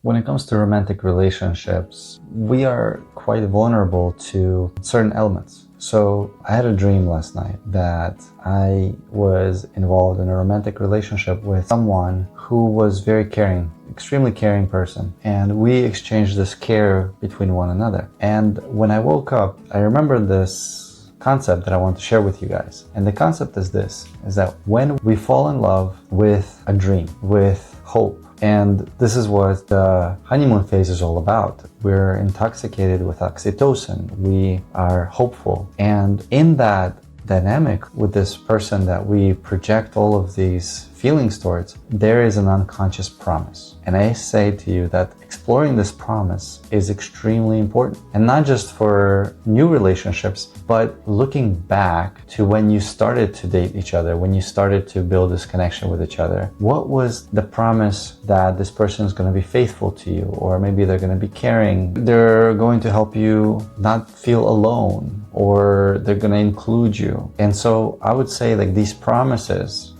When it comes to romantic relationships, we are quite vulnerable to certain elements. So I had a dream last night that I was involved in a romantic relationship with someone who was very caring, extremely caring person. And we exchanged this care between one another. And when I woke up, I remember this concept that I want to share with you guys. And the concept is this, is that when we fall in love with a dream, with hope, and this is what the honeymoon phase is all about. We're intoxicated with oxytocin. We are hopeful. And in that dynamic with this person that we project all of these feelings towards, there is an unconscious promise. And I say to you that exploring this promise is extremely important. And not just for new relationships, but looking back to when you started to date each other, when you started to build this connection with each other. What was the promise that this person is going to be faithful to you? Or maybe they're going to be caring. They're going to help you not feel alone, or they're going to include you. And so I would say, like, these promises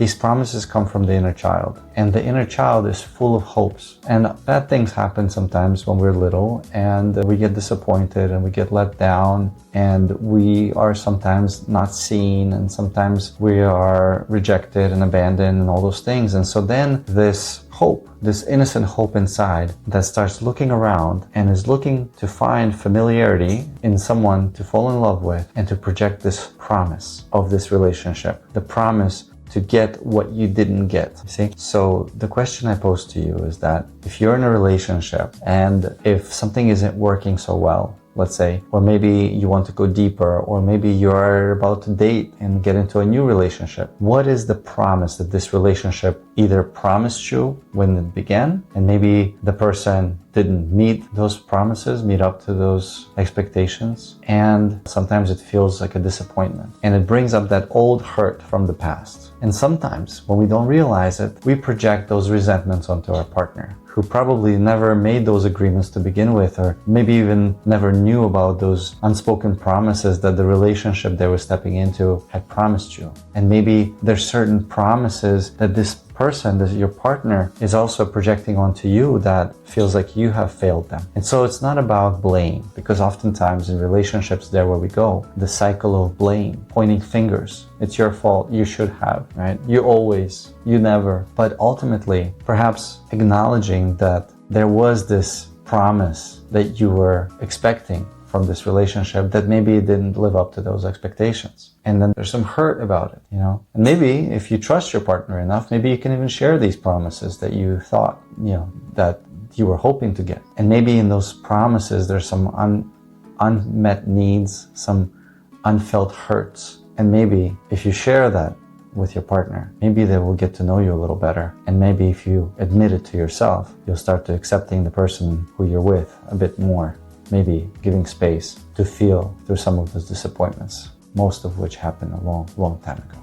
come from the inner child. And the inner child is full of hopes. And bad things happen sometimes when we're little, and we get disappointed and we get let down, and we are sometimes not seen, and sometimes we are rejected and abandoned and all those things. And so then this hope, this innocent hope inside that starts looking around and is looking to find familiarity in someone to fall in love with and to project this promise of this relationship, the promise to get what you didn't get, you see? So the question I pose to you is that if you're in a relationship and if something isn't working so well, let's say, or maybe you want to go deeper, or maybe you're about to date and get into a new relationship, what is the promise that this relationship either promised you when it began, and maybe the person didn't meet those promises, meet up to those expectations, and sometimes it feels like a disappointment. And it brings up that old hurt from the past. And sometimes, when we don't realize it, we project those resentments onto our partner, who probably never made those agreements to begin with, or maybe even never knew about those unspoken promises that the relationship they were stepping into had promised you. And maybe there's certain promises that this person, that your partner, is also projecting onto you that feels like you have failed them. And so it's not about blame, because oftentimes in relationships, there where we go, the cycle of blame, pointing fingers. It's your fault, you should have, right? You always, you never. But ultimately, perhaps acknowledging that there was this promise that you were expecting from this relationship that maybe it didn't live up to those expectations. And then there's some hurt about it, you know? And maybe if you trust your partner enough, maybe you can even share these promises that you thought, that you were hoping to get. And maybe in those promises, there's some unmet needs, some unfelt hurts. And maybe if you share that with your partner, maybe they will get to know you a little better. And maybe if you admit it to yourself, you'll start to accepting the person who you're with a bit more. Maybe giving space to feel through some of those disappointments, most of which happened a long, long time ago.